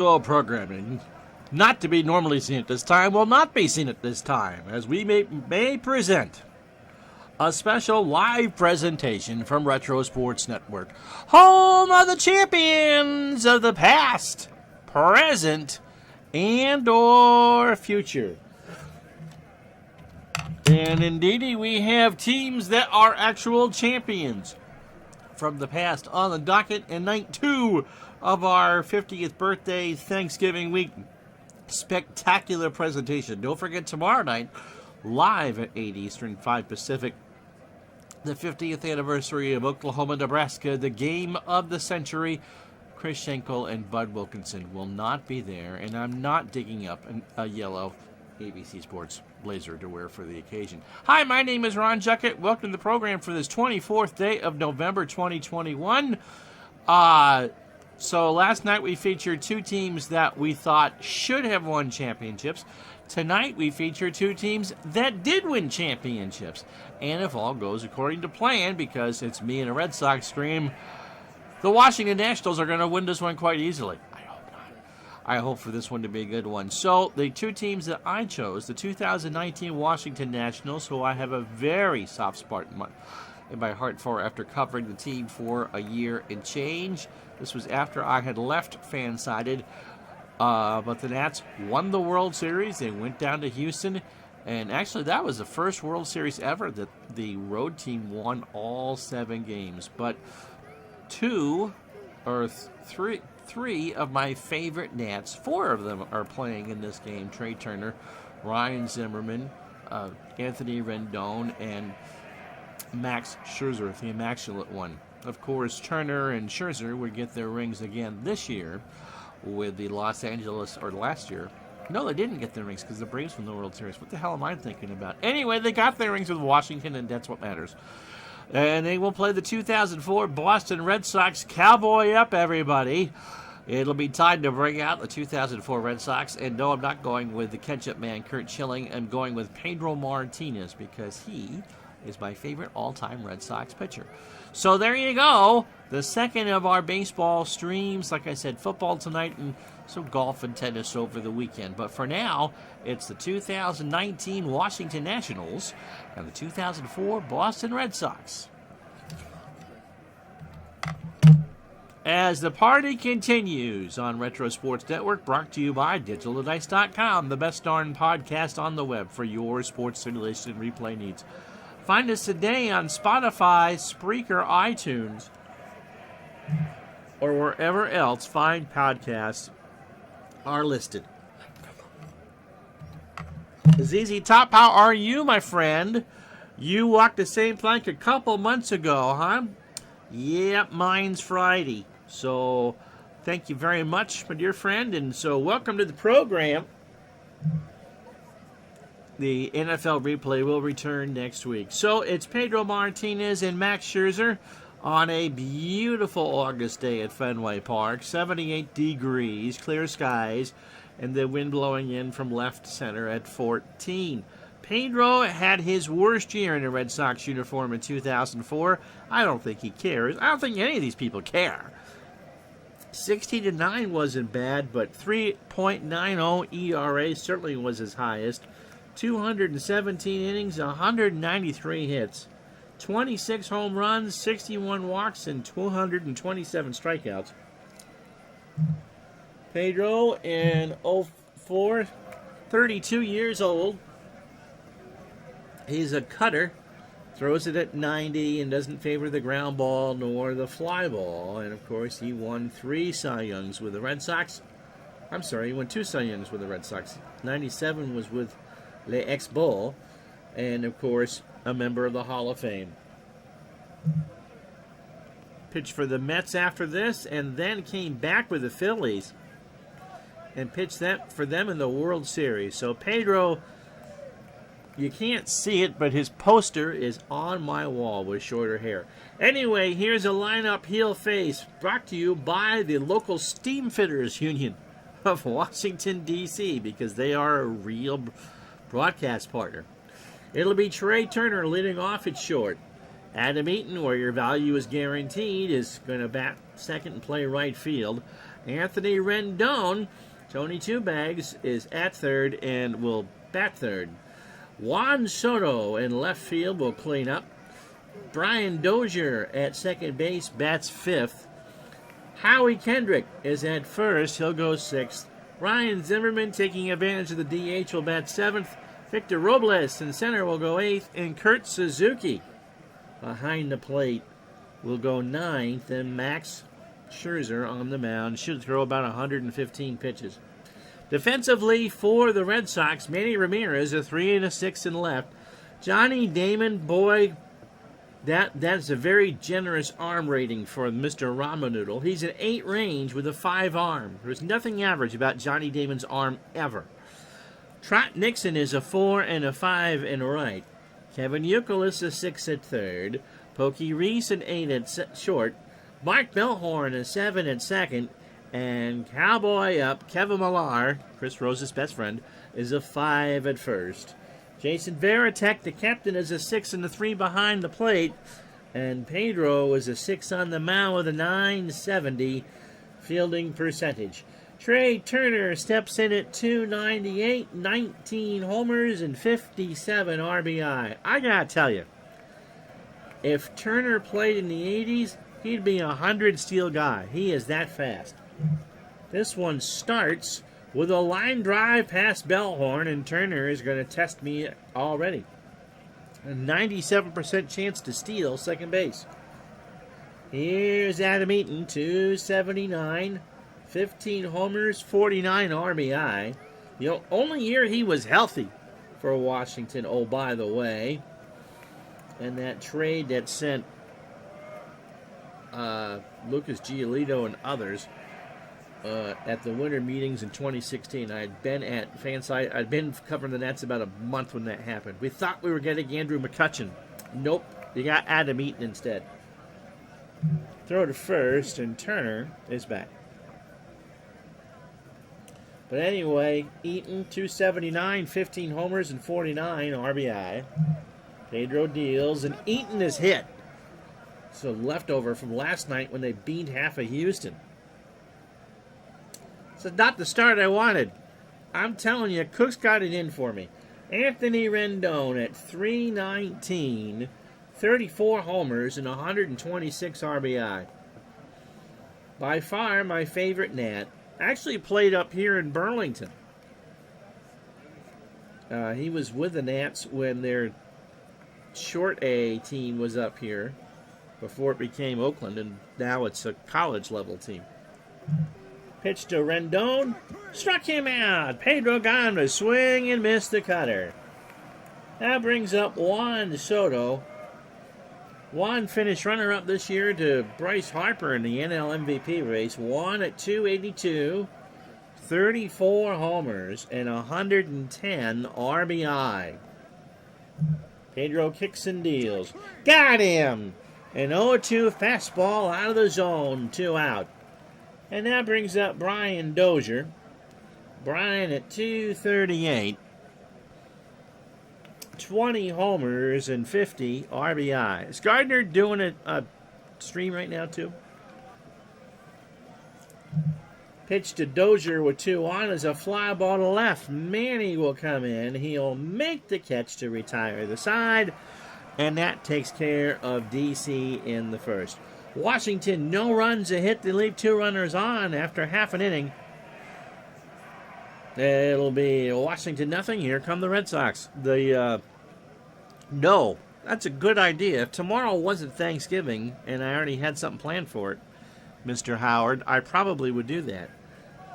Programming, not to be normally seen at this time, will not be seen at this time, as we may present a special live presentation from Retro Sports Network, home of the champions of the past, present, and or future. And indeed, we have teams that are actual champions from the past on the docket in night 2 of our 50th birthday Thanksgiving week spectacular presentation. Don't forget tomorrow night, live at 8 Eastern, 5 Pacific, the 50th anniversary of Oklahoma, Nebraska, the game of the century. Chris Schenkel and Bud Wilkinson will not be there, and I'm not digging up a yellow ABC Sports blazer to wear for the occasion. Hi, my name is Ron Juckett. Welcome to the program for this 24th day of November 2021. So last night we featured two teams that we thought should have won championships. Tonight we feature two teams that did win championships. And if all goes according to plan, because it's me and a Red Sox stream, the Washington Nationals are going to win this one quite easily. I hope not. I hope for this one to be a good one. So the two teams that I chose, the 2019 Washington Nationals, who I have a very soft spot in my heart for after covering the team for a year and change. This was after I had left Fansided. But the Nats won the World Series. They went down to Houston. And actually, that was the first World Series ever that the road team won all 7 games. But three of my favorite Nats, 4 of them are playing in this game. Trey Turner, Ryan Zimmerman, Anthony Rendon, and Max Scherzer, the immaculate one. Of course, Turner and Scherzer would get their rings again this year with the last year. No, they didn't get their rings because the Braves won the World Series. What the hell am I thinking about? Anyway, they got their rings with Washington, and that's what matters. And they will play the 2004 Boston Red Sox. Cowboy up, everybody. It'll be time to bring out the 2004 Red Sox. And no, I'm not going with the ketchup man, Curt Schilling. I'm going with Pedro Martinez because he is my favorite all-time Red Sox pitcher. So there you go. The second of our baseball streams. Like I said, football tonight and some golf and tennis over the weekend. But for now, it's the 2019 Washington Nationals and the 2004 Boston Red Sox. As the party continues on Retro Sports Network, brought to you by DigitalDice.com, the best darn podcast on the web for your sports simulation and replay needs. Find us today on Spotify, Spreaker, iTunes, or wherever else fine podcasts are listed. ZZ Top, how are you, my friend? You walked the same plank a couple months ago, huh? Yep, mine's Friday. So, thank you very much, my dear friend. And so, welcome to the program. The NFL replay will return next week. So, it's Pedro Martinez and Max Scherzer on a beautiful August day at Fenway Park. 78 degrees, clear skies, and the wind blowing in from left center at 14. Pedro had his worst year in a Red Sox uniform in 2004. I don't think he cares. I don't think any of these people care. 16-9 wasn't bad, but 3.90 ERA certainly was his highest. 217 innings, 193 hits, 26 home runs, 61 walks, and 227 strikeouts. Pedro in 04, 32 years old. He's a cutter, throws it at 90 and doesn't favor the ground ball nor the fly ball. And, of course, he won 3 Cy Youngs with the Red Sox. I'm sorry, he won 2 Cy Youngs with the Red Sox. 97 was with Les Ex-Bull, and, of course, a member of the Hall of Fame. Pitched for the Mets after this, and then came back with the Phillies and pitched for them in the World Series. So Pedro, you can't see it, but his poster is on my wall with shorter hair. Anyway, here's a lineup he'll face, brought to you by the local Steam Fitters Union of Washington, D.C., because they are a real broadcast partner. It'll be Trey Turner leading off at short. Adam Eaton, where your value is guaranteed, is going to bat second and play right field. Anthony Rendon, Tony Two Bags, is at third and will bat third. Juan Soto in left field will clean up. Brian Dozier at second base bats fifth. Howie Kendrick is at first. He'll go sixth. Ryan Zimmerman, taking advantage of the DH, will bat seventh. Victor Robles in center will go eighth. And Kurt Suzuki behind the plate will go ninth. And Max Scherzer on the mound should throw about 115 pitches. Defensively for the Red Sox, Manny Ramirez, a 3 and a 6 in left. Johnny Damon, boy, that's a very generous arm rating for Mr. Ramanoodle. He's an 8 range with a 5 arm. There's nothing average about Johnny Damon's arm ever. Trot Nixon is a 4 and a 5 in right. Kevin Youkilis a 6 at third. Pokey Reese an 8 at short. Mark Bellhorn a 7 at second. And Cowboy up, Kevin Millar, Chris Rose's best friend, is a 5 at first. Jason Varitek, the captain, is a 6 and a 3 behind the plate. And Pedro is a 6 on the mound with a 970 fielding percentage. Trey Turner steps in at 298, 19 homers and 57 RBI. I gotta tell you, if Turner played in the 80s, he'd be a 100 steal guy. He is that fast. This one starts with a line drive past Bellhorn, and Turner is going to test me already. A 97% chance to steal second base. Here's Adam Eaton, 279, 15 homers, 49 RBI. The only year he was healthy for Washington, oh, by the way. And that trade that sent Lucas Giolito and others at the winter meetings in 2016. I'd been at Fansite. I'd been covering the Nets about a month when that happened. We thought we were getting Andrew McCutchen. Nope, you got Adam Eaton instead. Throw to first, and Turner is back. But anyway, Eaton, 279, 15 homers and 49 RBI. Pedro deals, and Eaton is hit. So leftover from last night when they beat half of Houston. It's not the start I wanted. I'm telling you, Cook's got it in for me. Anthony Rendon at 319, 34 homers and 126 RBI. By far my favorite Nat. Actually played up here in Burlington. He was with the Nats when their short A team was up here before it became Oakland, and now it's a college level team. Pitch to Rendon, struck him out. Pedro got him to swing and miss the cutter. That brings up Juan Soto. Juan finished runner-up this year to Bryce Harper in the NL MVP race. Juan at 282, 34 homers, and 110 RBI. Pedro kicks and deals. Got him! An 0-2 fastball out of the zone, 2 out. And that brings up Brian Dozier. Brian at 238. 20 homers and 50 RBI. Is Gardner doing a stream right now, too? Pitch to Dozier with 2 on is a fly ball to left. Manny will come in. He'll make the catch to retire the side. And that takes care of DC in the first. Washington, no runs, a hit. They leave 2 runners on after half an inning. It'll be Washington nothing. Here come the Red Sox. No, that's a good idea. If tomorrow wasn't Thanksgiving and I already had something planned for it, Mr. Howard, I probably would do that.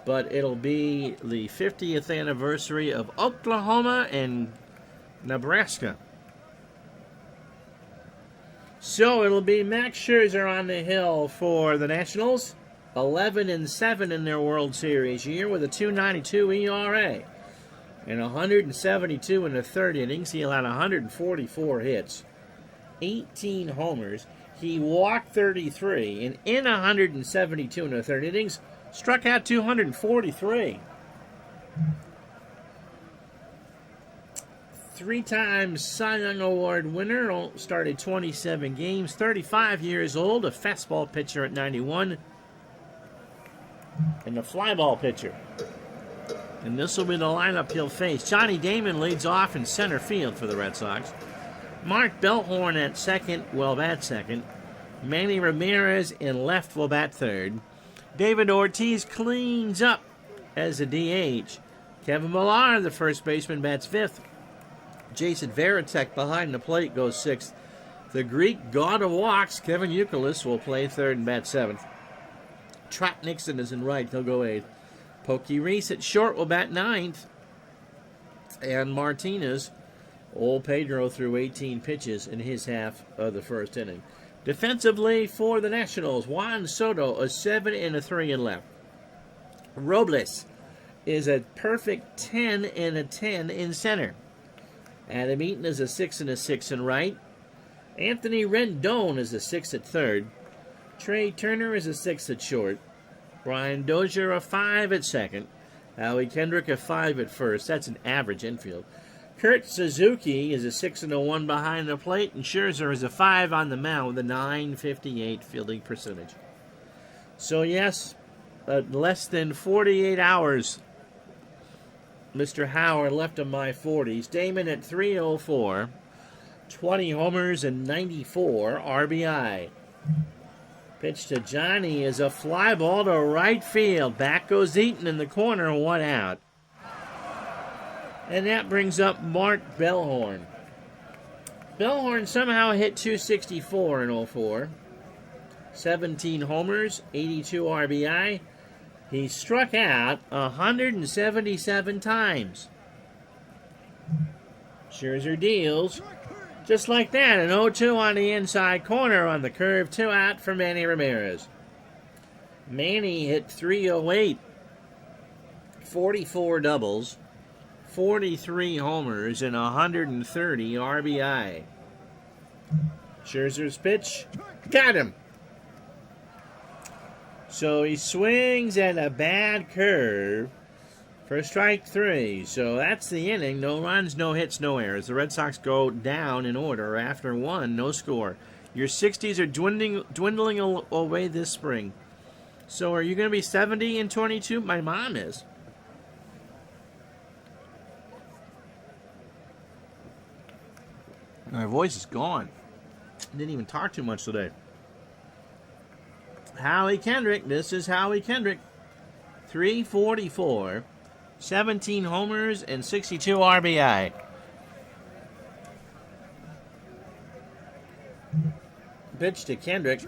But it'll be the 50th anniversary of Oklahoma and Nebraska. So it'll be Max Scherzer on the hill for the Nationals. 11-7 in their World Series year with a 2.92 ERA. And 172 in the third innings. He allowed 144 hits. 18 homers. He walked 33. And in 172 in the third innings, struck out 243. 3-time Cy Young Award winner, started 27 games, 35 years old, a fastball pitcher at 91. and the fly ball pitcher. And this will be the lineup he'll face. Johnny Damon leads off in center field for the Red Sox. Mark Bellhorn at second will bat second. Manny Ramirez in left will bat third. David Ortiz cleans up as a DH. Kevin Millar, the first baseman, bats fifth. Jason Varitek behind the plate goes sixth. The Greek god of walks, Kevin Youkilis, will play third and bat seventh. Trot Nixon is in right, he'll go eighth. Pokey Reese at short will bat ninth. And Martinez, old Pedro, threw 18 pitches in his half of the first inning. Defensively for the Nationals, Juan Soto, a 7 and a 3 in left. Robles is a perfect 10 and a 10 in center. Adam Eaton is a 6 and a 6 in right. Anthony Rendon is a 6 at third. Trey Turner is a 6 at short. Brian Dozier a 5 at second. Howie Kendrick a 5 at first. That's an average infield. Kurt Suzuki is a 6 and a 1 behind the plate, and Scherzer is a 5 on the mound with a .958 fielding percentage. So yes, less than 48 hours, Mr. Howard left of my 40s. Damon at 304, 20 homers and 94 RBI. Pitch to Johnny is a fly ball to right field. Back goes Eaton in the corner, 1 out. And that brings up Mark Bellhorn. Bellhorn somehow hit .264 in 04. 17 homers, 82 RBI. He struck out 177 times. Scherzer deals. Just like that, an 0-2 on the inside corner on the curve, 2 out for Manny Ramirez. Manny hit .308, 44 doubles, 43 homers, and 130 RBI. Scherzer's pitch, got him. So he swings at a bad curve for strike 3. So that's the inning. No runs, no hits, no errors. The Red Sox go down in order after 1, no score. Your 60s are dwindling away this spring. So are you going to be 70 and 22? My mom is. My voice is gone. Didn't even talk too much today. Howie Kendrick. This is Howie Kendrick. 344. 17 homers and 62 RBI. Pitch to Kendrick.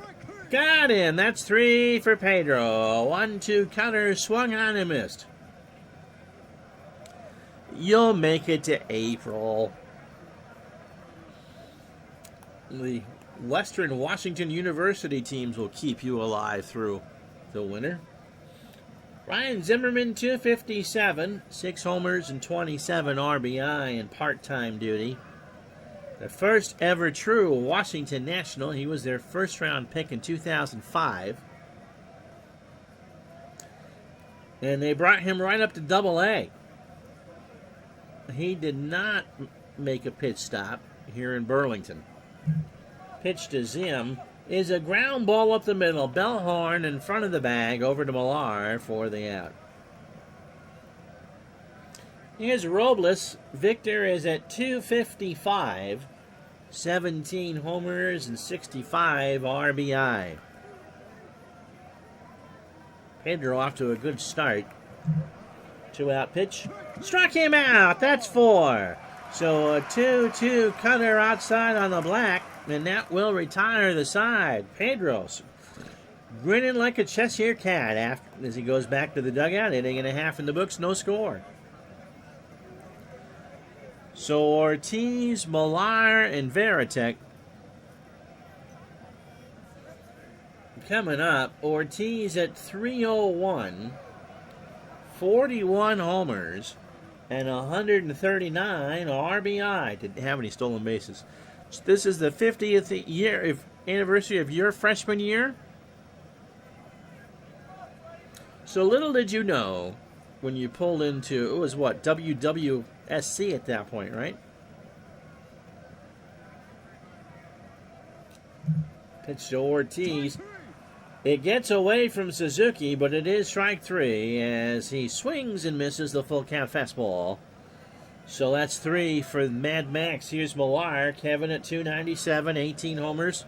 Got him. That's 3 for Pedro. 1-2 cutter. Swung on and missed. You'll make it to April. The Western Washington University teams will keep you alive through the winter. Ryan Zimmerman, 257, 6 homers and 27 RBI in part-time duty. The first ever true Washington National. He was their first-round pick in 2005. And they brought him right up to Double-A. He did not make a pit stop here in Burlington. Pitch to Zim is a ground ball up the middle. Bellhorn in front of the bag over to Millar for the out. Here's Robles. Victor is at 255. 17 homers and 65 RBI. Pedro off to a good start. 2-out pitch. Struck him out. That's 4. So a 2-2 cutter outside on the black, and that will retire the side. Pedro's grinning like a Cheshire cat as he goes back to the dugout. Inning and a half in the books, no score. So Ortiz, Millar, and Varitek coming up. Ortiz at 301, 41 homers, and 139 RBI. Didn't have any stolen bases. This is the 50th anniversary of your freshman year. So little did you know when you pulled into, it was what, WWSC at that point, right? Pitch to Ortiz It gets away from Suzuki, but it is strike three as he swings and misses the full count fastball. So that's three for Mad Max. Here's Millar. Kevin at 297, 18 homers,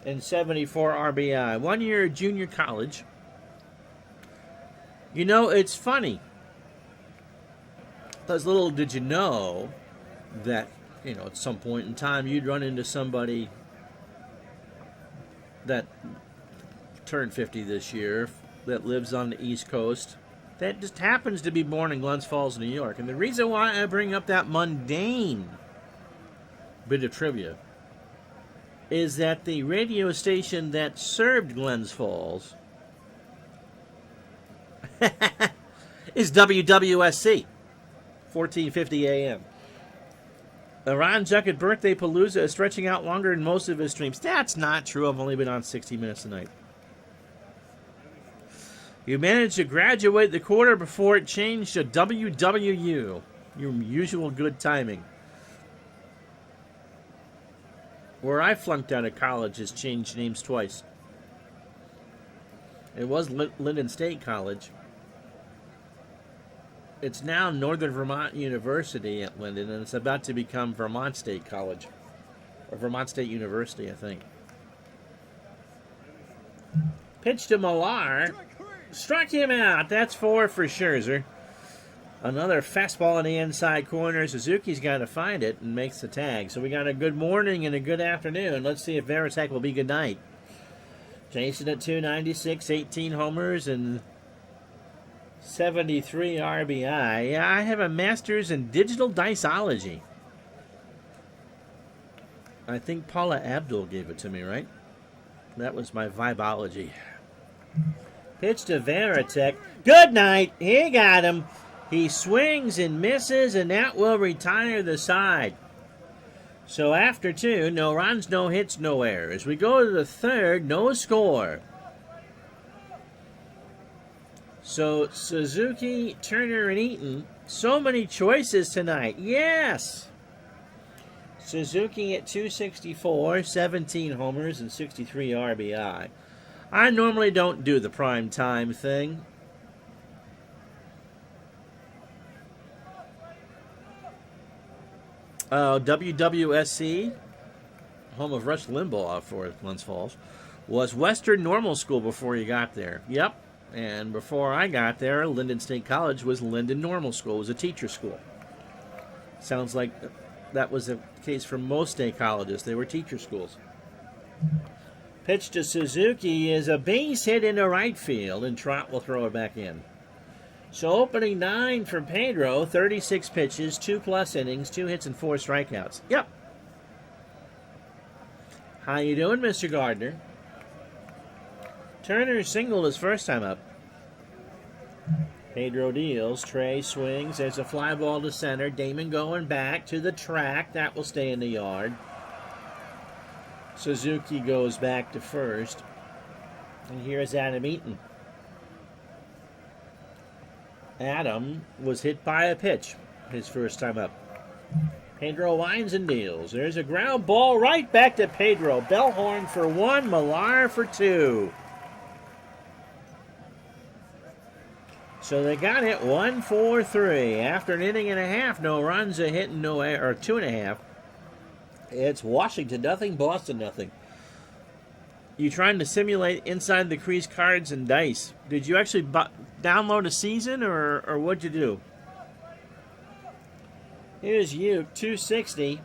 and 74 RBI. 1 year junior college. You know, it's funny. Because little did you know that, at some point in time you'd run into somebody that turned 50 this year that lives on the East Coast that just happens to be born in Glens Falls, New York. And the reason why I bring up that mundane bit of trivia is that the radio station that served Glens Falls is WWSC, 1450 AM. Ron Juckett birthday palooza is stretching out longer than most of his streams. That's not true. I've only been on 60 Minutes tonight. You managed to graduate the quarter before it changed to WWU. Your usual good timing. Where I flunked out of college has changed names twice. It was Linden State College. It's now Northern Vermont University at Linden, and it's about to become Vermont State College. Or Vermont State University, I think. Pitch to Millar. Struck him out. That's 4 for Scherzer. Another fastball in the inside corner. Suzuki's got to find it and makes the tag. So we got a good morning and a good afternoon. Let's see if Veritek will be good night. Jason at 296, 18 homers and 73 RBI. Yeah, I have a master's in digital diceology. I think Paula Abdul gave it to me, right? That was my vibology. Pitch to Veritek. Good night. He got him. He swings and misses, and that will retire the side. So after 2, no runs, no hits, no errors. We go to the third, no score. So Suzuki, Turner, and Eaton. So many choices tonight. Yes. Suzuki at 264, 17 homers, and 63 RBI. I normally don't do the prime time thing. WWSC, home of Rush Limbaugh for Glens Falls, was Western Normal School before you got there. Yep. And before I got there, Linden State College was Linden Normal School. It was a teacher school. Sounds like that was the case for most state colleges. They were teacher schools. Pitch to Suzuki is a base hit into right field, and Trott will throw it back in. So opening 9 for Pedro, 36 pitches, 2+ innings, 2 hits, and 4 strikeouts. Yep. How you doing, Mr. Gardner? Turner singled his first time up. Pedro deals. Trey swings. There's a fly ball to center. Damon going back to the track. That will stay in the yard. Suzuki goes back to first. And here's Adam Eaton. Adam was hit by a pitch his first time up. Pedro winds and deals. There's a ground ball right back to Pedro. Bellhorn for 1, Millar for 2. So they got it 1-4-3. After an inning and a half, no runs, a hit, and no error, or 2.5. It's Washington nothing, Boston nothing. You trying to simulate inside the crease cards and dice? Did you actually download a season, or what'd you do? Here's Uke, 260,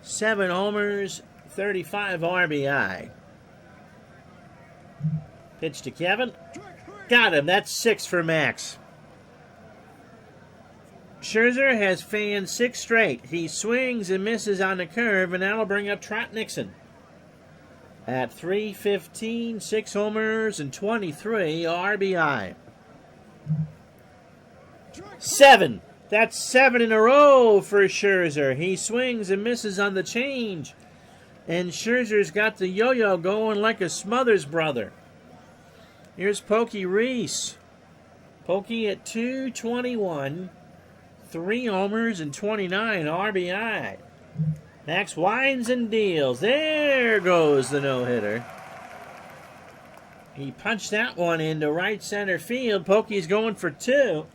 7 homers, 35 RBI. Pitch to Kevin. Got him. That's 6 for Max. Scherzer has fanned 6 straight. He swings and misses on the curve, and that'll bring up Trot Nixon. At 315, 6 homers, and 23 RBI. 7. That's 7 in a row for Scherzer. He swings and misses on the change. And Scherzer's got the yo-yo going like a Smothers brother. Here's Pokey Reese. Pokey at 221, 3 homers, and 29 RBI. Max winds and deals. There goes the no-hitter. He punched that one into right center field. Pokey's going for 2.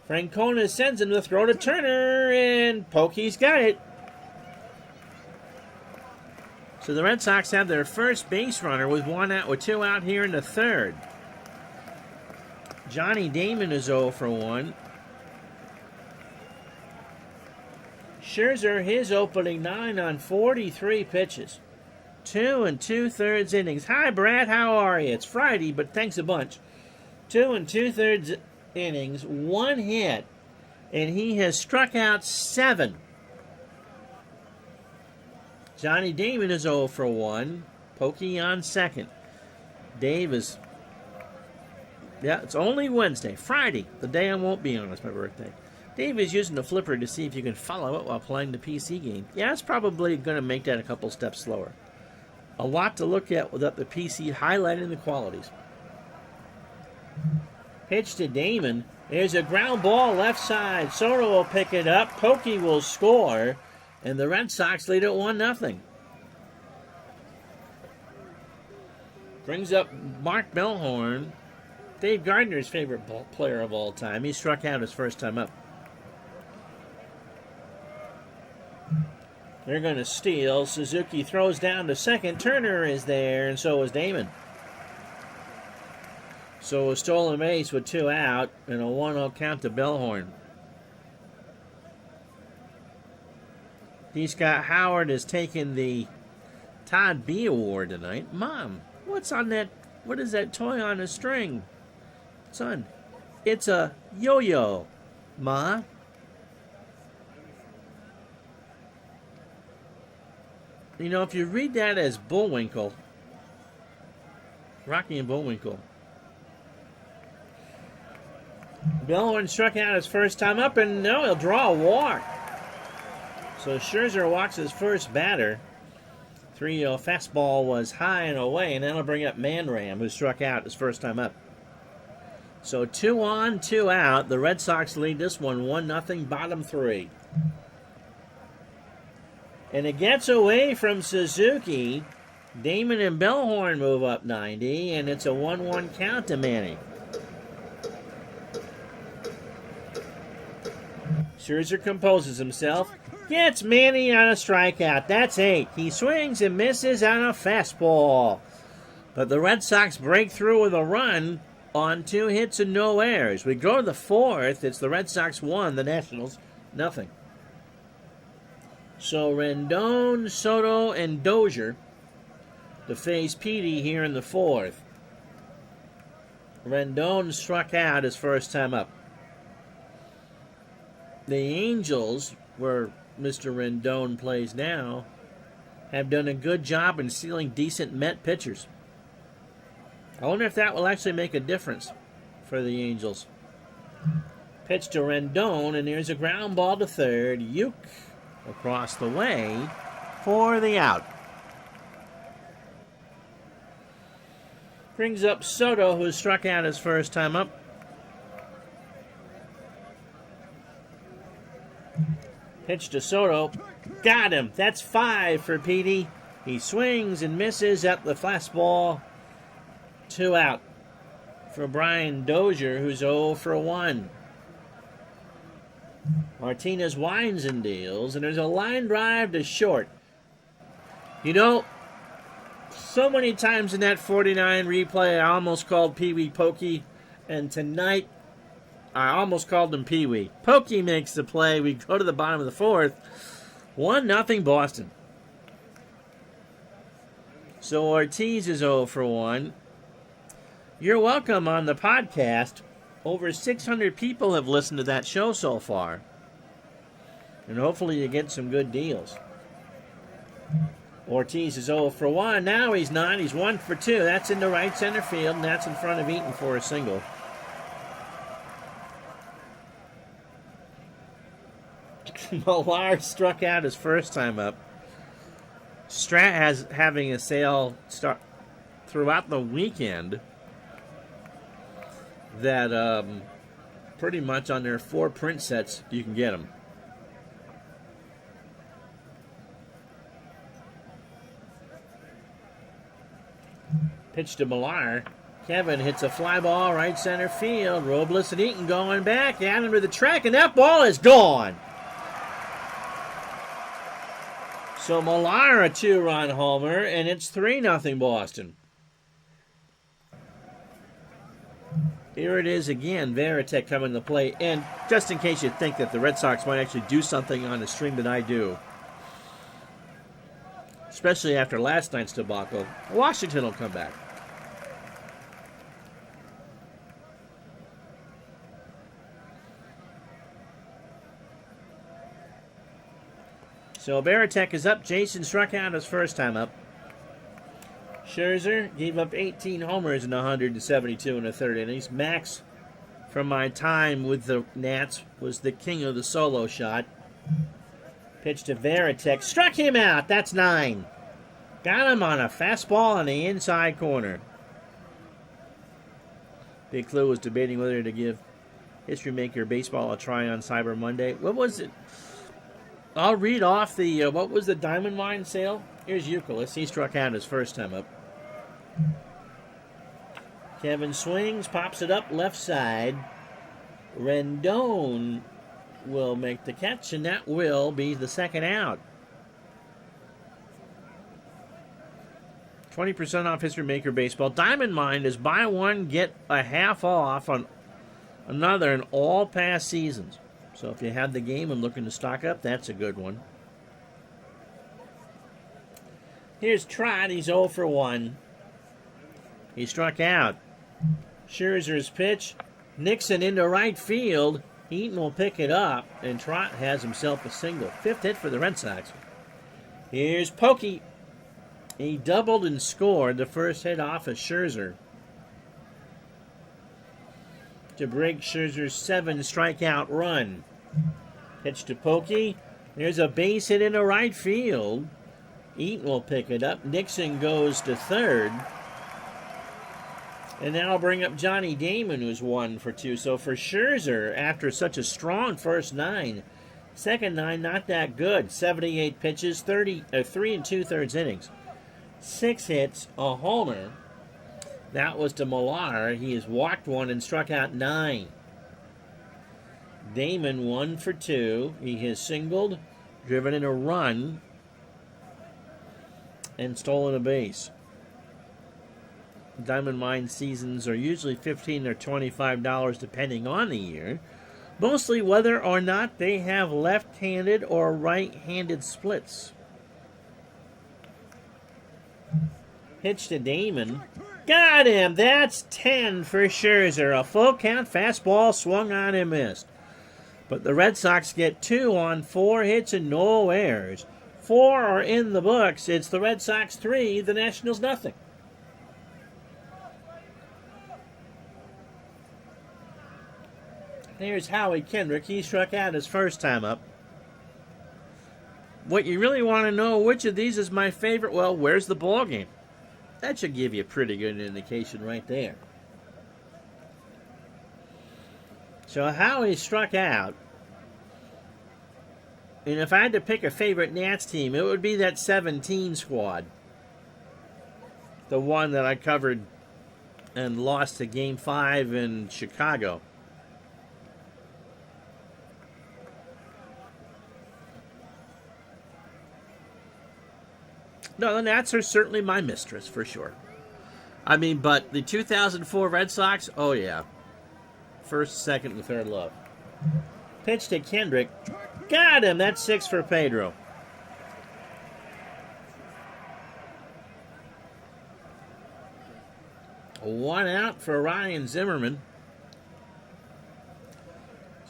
Francona sends him to throw to Turner, and Pokey's got it. So the Red Sox have their first base runner with 2 out here in the third. Johnny Damon is 0 for 1. Scherzer, his opening 9 on 43 pitches. 2 2/3 innings. Hi, Brad. How are you? It's Friday, but thanks a bunch. 2 2/3 innings, 1 hit, and he has struck out 7. Johnny Damon is 0 for 1. Pokey on second. Dave is... Yeah, it's only Wednesday. Friday, the day I won't be on. It's my birthday. Dave is using the flipper to see if you can follow it while playing the PC game. Yeah, it's probably going to make that a couple steps slower. A lot to look at without the PC highlighting the qualities. Pitch to Damon. There's a ground ball left side. Soto will pick it up. Pokey will score. And the Red Sox lead at 1-0. Brings up Mark Bellhorn, Dave Gardner's favorite player of all time. He struck out his first time up. They're going to steal. Suzuki throws down to second. Turner is there, and so is Damon. So a stolen base with 2 out, and a 1-0 count to Bellhorn. D. Scott Howard has taken the Todd B. Award tonight. Mom, what's on that? What is that toy on a string? Son, it's a yo-yo, Ma. You know, if you read that as Bullwinkle, Rocky and Bullwinkle. Bellhorn struck out his first time up, and no, he'll draw a walk. So Scherzer walks his first batter. 3-0 fastball was high and away, and that'll bring up Manram, who struck out his first time up. So 2 on, 2 out. The Red Sox lead this one 1-0, bottom 3. And it gets away from Suzuki. Damon and Bellhorn move up 90, and it's a 1-1 count to Manny. Scherzer composes himself. Gets Manny on a strikeout. That's 8. He swings and misses on a fastball. But the Red Sox break through with a run on 2 hits and no errors. We go to the 4th. It's the Red Sox 1, the Nationals nothing. So Rendon, Soto, and Dozier to face Petey here in the 4th. Rendon struck out his first time up. The Angels, where Mr. Rendon plays now, have done a good job in stealing decent Met pitchers. I wonder if that will actually make a difference for the Angels. Pitch to Rendon, and there's a ground ball to third. Uke across the way for the out. Brings up Soto, who struck out his first time up. Pitch to Soto. Got him. That's 5 for Petey. He swings and misses at the fastball. 2 out for Brian Dozier, who's 0 for 1. Martinez winds and deals, and there's a line drive to short. You know, so many times in that 49 replay, I almost called Pee Wee Pokey, and tonight, I almost called him Pee Wee. Pokey makes the play. We go to the bottom of the 4th. 1-0 Boston. So Ortiz is 0 for 1. You're welcome on the podcast. Over 600 people have listened to that show so far. And hopefully you get some good deals. Ortiz is 0 for 1. Now he's not. He's 1 for 2. That's into right center field, and that's in front of Eaton for a single. Millar struck out his first time up. Strat has having a sale start throughout the weekend that pretty much on their 4 print sets you can get them. Pitch to Millar. Kevin hits a fly ball right center field. Robles and Eaton going back at him to the track, and that ball is gone. So Millar a 2-run homer, and it's 3-0 Boston. Here it is again, Varitek coming to play. And just in case you think that the Red Sox might actually do something on the string that I do, especially after last night's debacle, Washington will come back. So Varitek is up. Jason struck out his first time up. Scherzer gave up 18 homers in 172 in the third innings. Max, from my time with the Nats, was the king of the solo shot. Pitch to Varitek. Struck him out. That's 9. Got him on a fastball on the inside corner. Big Clue was debating whether to give History Maker Baseball a try on Cyber Monday. What was it? I'll read off the, what was the Diamond Mine sale? Here's Euclid. He struck out his first time up. Kevin swings, pops it up left side. Rendon will make the catch, and that will be the second out. 20% off History Maker Baseball. Diamond Mine is buy one, get a half off on another in all past seasons. So if you have the game and looking to stock up, that's a good one. Here's Trott. He's 0 for 1. He struck out. Scherzer's pitch. Nixon into right field. Eaton will pick it up, and Trott has himself a single. 5th hit for the Red Sox. Here's Pokey. He doubled and scored the first hit off of Scherzer to break Scherzer's 7 strikeout run. Pitch to Pokey. There's a base hit into right field. Eaton will pick it up. Nixon goes to third. And now I'll bring up Johnny Damon, who's 1 for 2. So for Scherzer, after such a strong first 9, second 9 not that good. 78 pitches, 3 2/3 innings. 6 hits, a homer. That was to Millar. He has walked 1 and struck out 9. Damon 1 for 2. He has singled, driven in a run, and stolen a base. Diamond Mine seasons are usually $15 or $25 depending on the year. Mostly whether or not they have left-handed or right-handed splits. Pitch to Damon. Got him! That's 10 for Scherzer. A full count fastball swung on and missed. But the Red Sox get 2 on 4 hits and no errors. 4 are in the books. It's the Red Sox 3, the Nationals nothing. Here's Howie Kendrick. He struck out his first time up. What you really want to know, which of these is my favorite? Well, where's the ball game? That should give you a pretty good indication right there. So Howie struck out. And if I had to pick a favorite Nats team, it would be that 17 squad. The one that I covered and lost to Game 5 in Chicago. No, the Nats are certainly my mistress, for sure. I mean, but the 2004 Red Sox, oh yeah. First, second, and third love. Pitch to Kendrick. Got him! That's 6 for Pedro. One out for Ryan Zimmerman.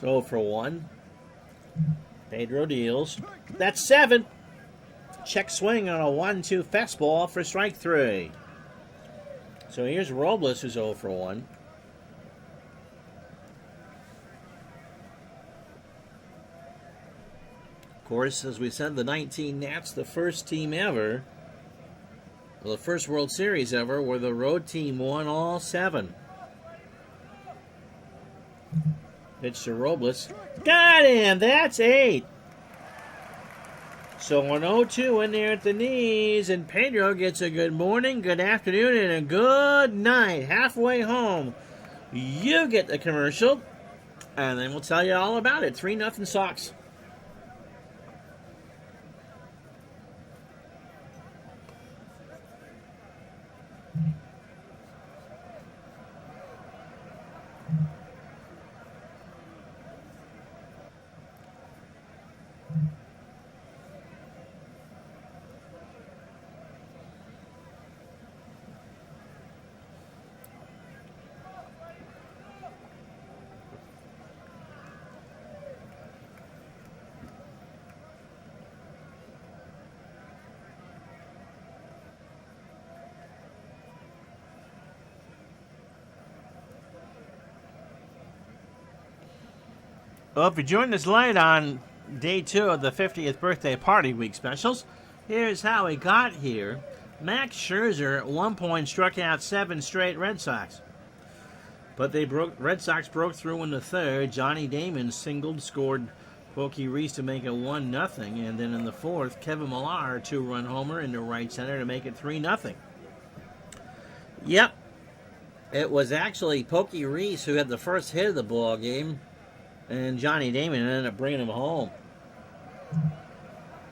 So for 1. Pedro deals. That's 7. Check swing on a 1-2 fastball for strike 3. So here's Robles, who's 0 for 1. Of course, as we said, the 19 Nats, the first team ever, well, the first World Series ever, where the road team won all 7. Pitch to Robles. Got him! That's 8. So an 0-2 in there at the knees, and Pedro gets a good morning, good afternoon, and a good night. Halfway home, you get the commercial, and then we'll tell you all about it. 3-0 Sox. Well, if you joined us late on day 2 of the 50th birthday party week specials, here's how we got here. Max Scherzer at one point struck out 7 straight Red Sox. But Red Sox broke through in the third. Johnny Damon singled, scored Pokey Reese to make it 1-0. And then in the fourth, Kevin Millar, a 2-run homer into right center to make it 3-0. Yep. It was actually Pokey Reese who had the first hit of the ball game. And Johnny Damon ended up bringing him home.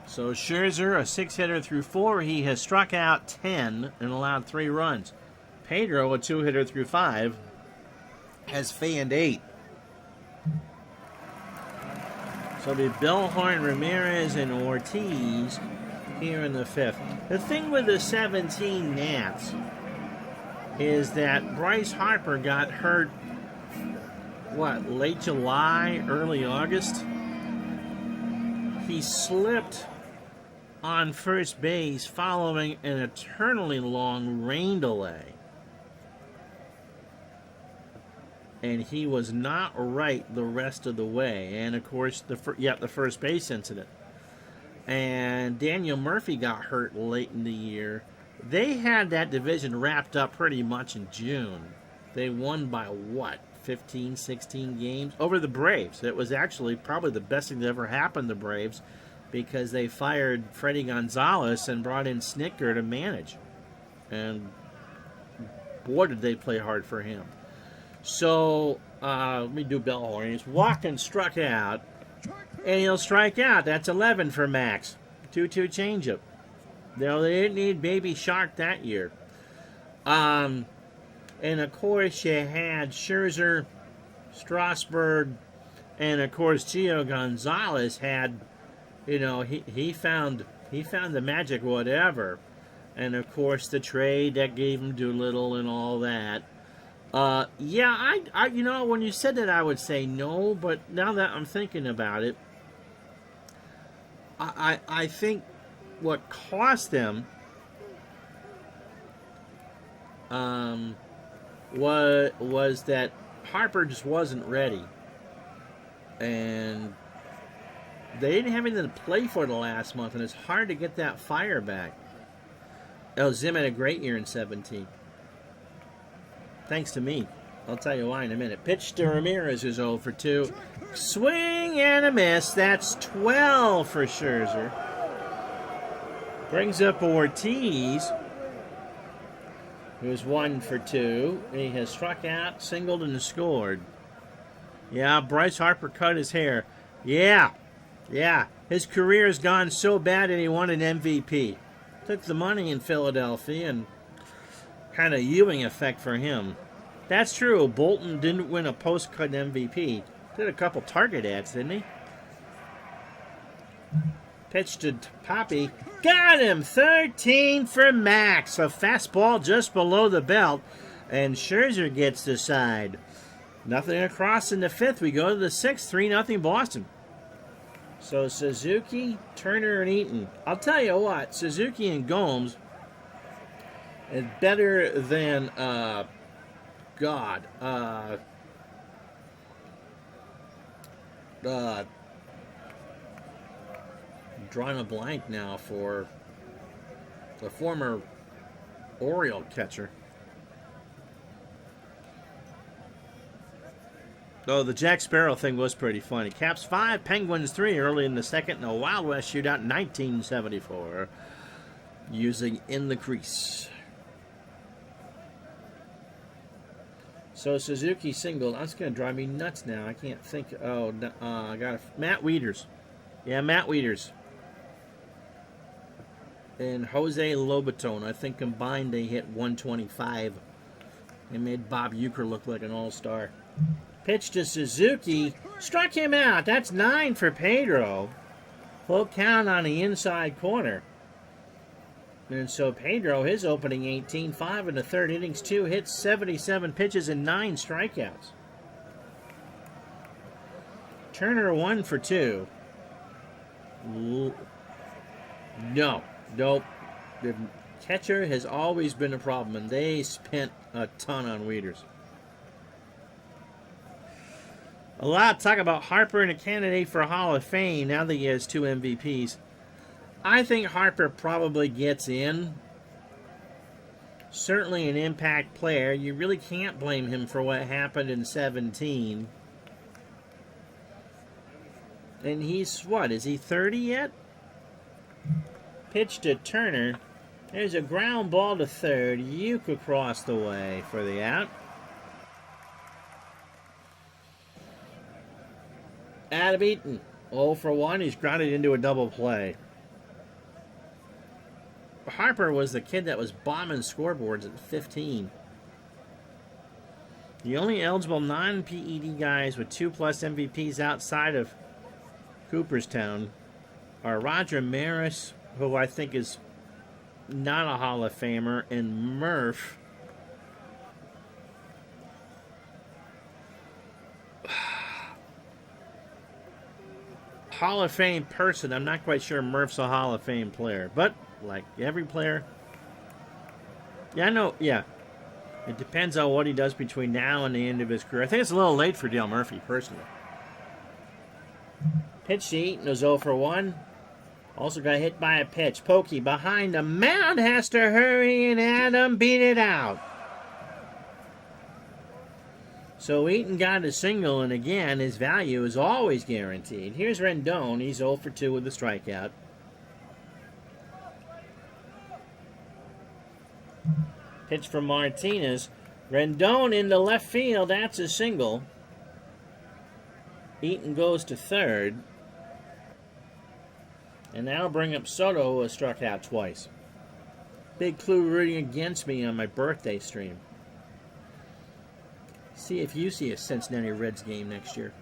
So Scherzer, a 6-hitter through 4. He has struck out 10 and allowed 3 runs. Pedro, a 2-hitter through 5, has fanned 8. So it'll be Bellhorn, Ramirez, and Ortiz here in the 5th. The thing with the 17 Nats is that Bryce Harper got hurt late July, early August? He slipped on first base following an eternally long rain delay. And he was not right the rest of the way. And, of course, the first base incident. And Daniel Murphy got hurt late in the year. They had that division wrapped up pretty much in June. They won by 15, 16 games over the Braves. It was actually probably the best thing that ever happened to the Braves because they fired Freddie Gonzalez and brought in Snicker to manage. And boy, did they play hard for him. So, let me do Bellhorn. He's walked and struck out, and he'll strike out. That's 11 for Max. 2-2 changeup. They didn't need Baby Shark that year. And, of course, you had Scherzer, Strasburg, and, of course, Gio Gonzalez had, he found the magic whatever. And, of course, the trade that gave him Doolittle and all that. I when you said that, I would say no, but now that I'm thinking about it, I think what cost them was that Harper just wasn't ready. And they didn't have anything to play for the last month, and it's hard to get that fire back. Zim had a great year in 17. Thanks to me. I'll tell you why in a minute. Pitch to Ramirez, who's 0 for 2. Swing and a miss. That's 12 for Scherzer. Brings up Ortiz, who's 1 for 2. He has struck out, singled, and scored. Yeah, Bryce Harper cut his hair. Yeah. His career has gone so bad that he won an MVP. Took the money in Philadelphia and kind of Ewing effect for him. That's true. Bolton didn't win a post-cut MVP. Did a couple target ads, didn't he? Pitch to Poppy. Got him! 13 for Max. A fastball just below the belt. And Scherzer gets the side. Nothing across in the 5th. We go to the 6th. 3-0 Boston. So Suzuki, Turner, and Eaton. I'll tell you what. Suzuki and Gomes is better than, drawing a blank now for the former Oriole catcher. Oh, the Jack Sparrow thing was pretty funny. Caps 5, Penguins 3 early in the second in a Wild West shootout in 1974. Using In the Crease. So Suzuki single. That's going to drive me nuts now. I can't think. Oh, I got Matt Wieters. Yeah, Matt Wieters. And Jose Lobaton. I think combined they hit 125. They made Bob Uecker look like an all-star. Pitch to Suzuki. Struck him out. That's 9 for Pedro. Full count on the inside corner. And so Pedro, his opening 18, 5 in the third innings, 2 hits, 77 pitches, and 9 strikeouts. Turner 1 for 2. Nope. The catcher has always been a problem, and they spent a ton on Wieters. A lot of talk about Harper and a candidate for Hall of Fame now that he has 2 MVPs. I think Harper probably gets in. Certainly an impact player. You really can't blame him for what happened in 17. And he's, what, is he 30 yet? Pitch to Turner. There's a ground ball to third. Uecker across the way for the out. Adam Eaton, 0 for 1. He's grounded into a double play. Harper was the kid that was bombing scoreboards at 15. The only eligible non-PED guys with 2+ MVPs outside of Cooperstown are Roger Maris, who I think is not a Hall of Famer, and Murph. Hall of Fame person. I'm not quite sure Murph's a Hall of Fame player, but like every player, yeah, I know, yeah. It depends on what he does between now and the end of his career. I think it's a little late for Dale Murphy, personally. Pitch to Eaton was 0 for 1. Also got hit by a pitch. Pokey behind the mound, has to hurry, and Adam beat it out. So Eaton got a single, and again, his value is always guaranteed. Here's Rendon. He's 0 for 2 with a strikeout. Pitch from Martinez. Rendon into left field. That's a single. Eaton goes to third. And that'll bring up Soto, who has struck out twice. Big clue rooting against me on my birthday stream. See if you see a Cincinnati Reds game next year.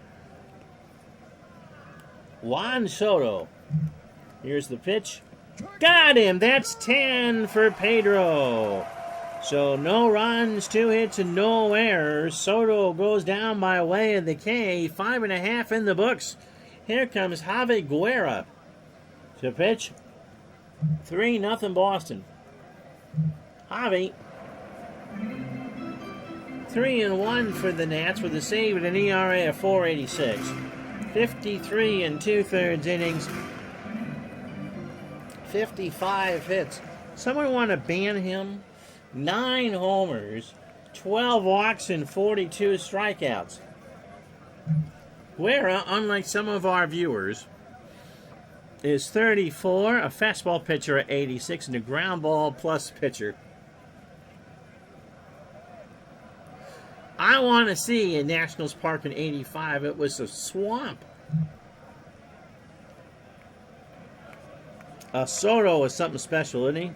Juan Soto. Here's the pitch. Got him! That's 10 for Pedro. So no runs, 2 hits, and no errors. Soto goes down by way of the K. 5.5 in the books. Here comes Javi Guerra to pitch. 3-0 Boston. Javi. 3-1 for the Nats with a save and an ERA of 4.86. 53 2/3 innings. 55 hits. Someone want to ban him? 9 homers, 12 walks, and 42 strikeouts. Guerra, unlike some of our viewers, is 34, a fastball pitcher at 86, and a ground ball plus pitcher. I want to see in Nationals Park in 85. It was a swamp. Soto is something special, isn't he?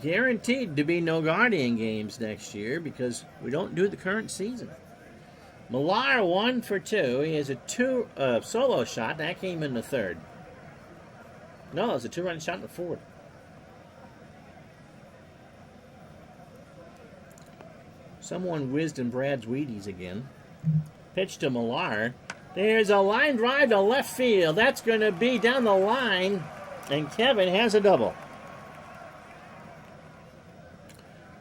Guaranteed to be no Guardian games next year because we don't do the current season. Millar 1 for 2. He has a solo shot. That came in the third. No, it was a 2-run shot in the fourth. Someone whizzed in Brad's Wheaties again. Pitch to Millar. There's a line drive to left field. That's going to be down the line. And Kevin has a double.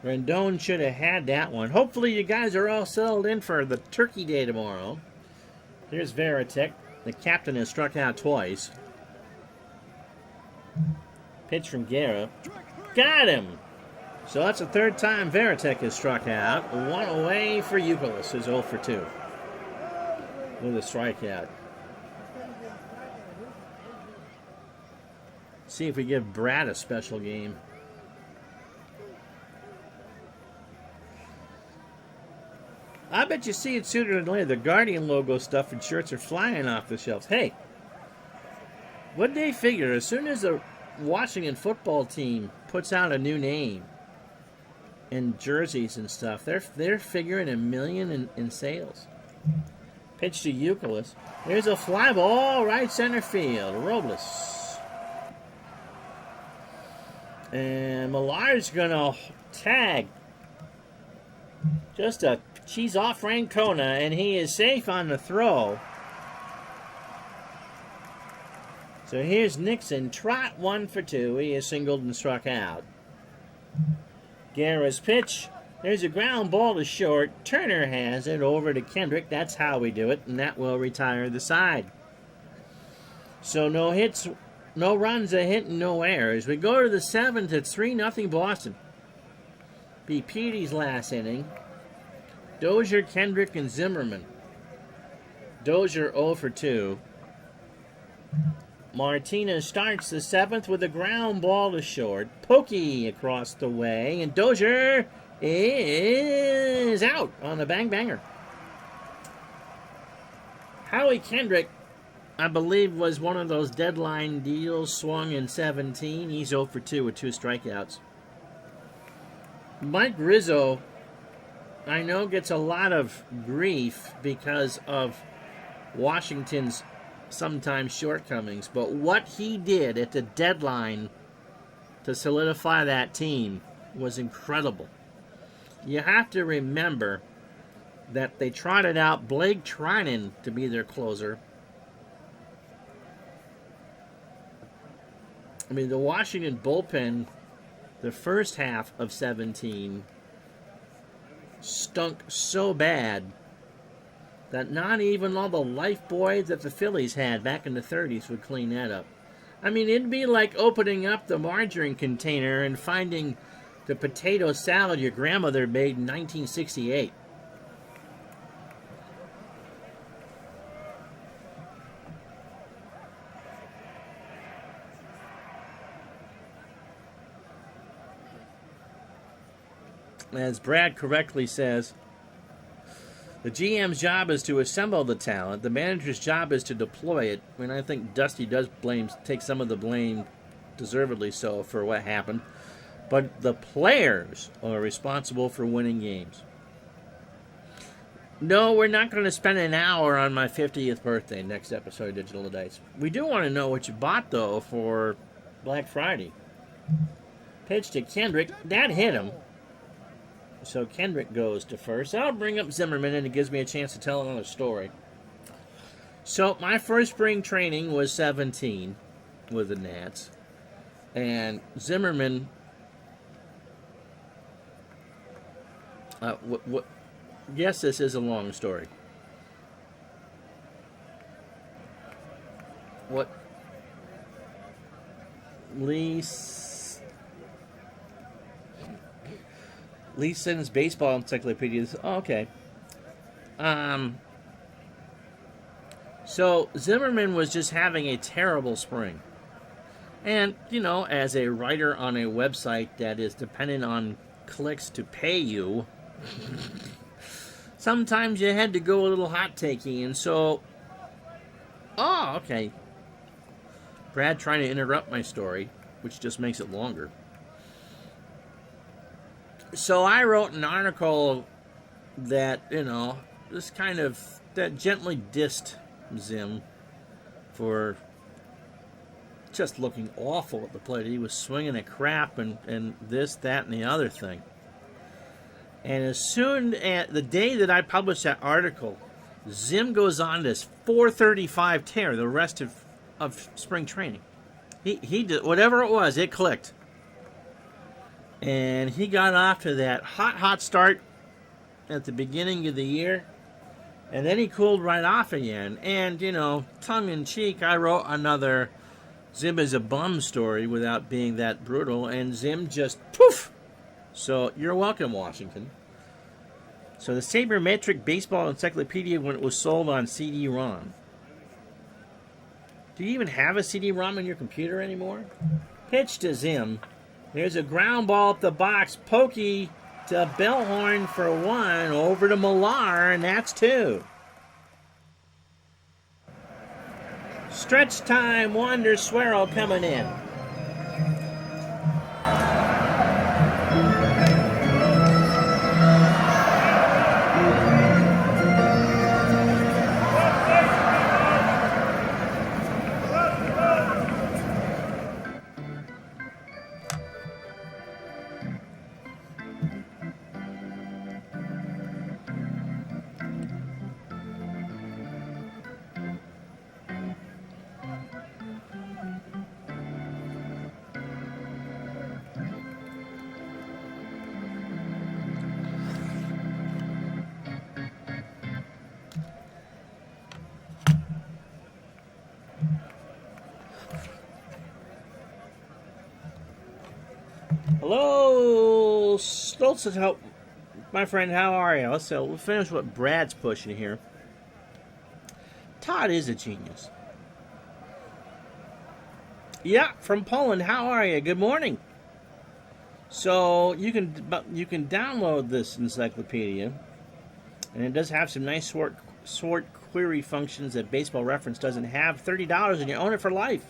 Rendon should have had that one. Hopefully you guys are all settled in for the Turkey Day tomorrow. Here's Veritek. The captain has struck out twice. Pitch from Guerra. Got him! So that's the third time Veritek has struck out. One away for Youkilis, who's 0 for 2 with a strikeout. See if we give Brad a special game. I bet you see it sooner than later. The Guardian logo stuff and shirts are flying off the shelves. Hey, what'd they figure? As soon as the Washington football team puts out a new name and jerseys and stuff, they're figuring $1 million in sales. Pitch to Youkilis. There's a fly ball, right center field. Robles. And Millar's going to tag. Just a cheese off Francona, and he is safe on the throw. So here's Nixon. Trot 1 for 2. He is singled and struck out. Guerra's pitch. There's a ground ball to short. Turner has it over to Kendrick. That's how we do it, and that will retire the side. So no hits, no runs, a hit, and no errors. We go to the 7th. It's 3-0 Boston. Be Petey's last inning. Dozier, Kendrick, and Zimmerman. Dozier 0 for 2. Martinez starts the 7th with a ground ball to short. Pokey across the way, and Dozier is out on the bang-banger. Howie Kendrick, I believe, was one of those deadline deals, swung in 17. He's 0 for 2 with 2 strikeouts. Mike Rizzo, I know, gets a lot of grief because of Washington's sometimes shortcomings, but what he did at the deadline to solidify that team was incredible. You have to remember that they trotted out Blake Trinan to be their closer. I mean, the Washington bullpen, the first half of 17, stunk so bad that not even all the lifebuoys that the Phillies had back in the 30s would clean that up. I mean, it'd be like opening up the margarine container and finding the potato salad your grandmother made in 1968. As Brad correctly says, the GM's job is to assemble the talent. The manager's job is to deploy it. I mean, I think Dusty does take some of the blame, deservedly so, for what happened. But the players are responsible for winning games. No, we're not going to spend an hour on my 50th birthday next episode of Digital Dice. We do want to know what you bought, though, for Black Friday. Pitch to Kendrick. That hit him. So Kendrick goes to first. I'll bring up Zimmerman, and it gives me a chance to tell another story. So my first spring training was 17 with the Nats. And Zimmerman, yes, this is a long story. What Leeson's baseball encyclopedia. Oh, okay. So Zimmerman was just having a terrible spring. And, you know, as a writer on a website that is dependent on clicks to pay you, sometimes you had to go a little hot-takey. And so, okay. Brad trying to interrupt my story, which just makes it longer. So I wrote an article that, you know, that gently dissed Zim for just looking awful at the plate. He was swinging at crap and this, that, and the other thing. And as soon as the day that I published that article, Zim goes on this 435 tear the rest of spring training. He did whatever it was, it clicked. And he got off to that hot start at the beginning of the year. And then he cooled right off again. And, you know, tongue-in-cheek, I wrote another Zim is a bum story without being that brutal. And Zim just, poof, So you're welcome, Washington. So the Sabermetric Baseball Encyclopedia, when it was sold on CD-ROM. Do you even have a CD-ROM on your computer anymore? Pitch to Zim. There's a ground ball up the box. Pokey to Bellhorn for 1. Over to Millar, and that's 2. Stretch time. Wander Suero coming in. Hello, Stoltz. My friend, how are you? We'll finish what Brad's pushing here. Todd is a genius. Yeah, from Poland. How are you? Good morning. So you can download this encyclopedia, and it does have some nice sort query functions that Baseball Reference doesn't have. $30, and you own it for life.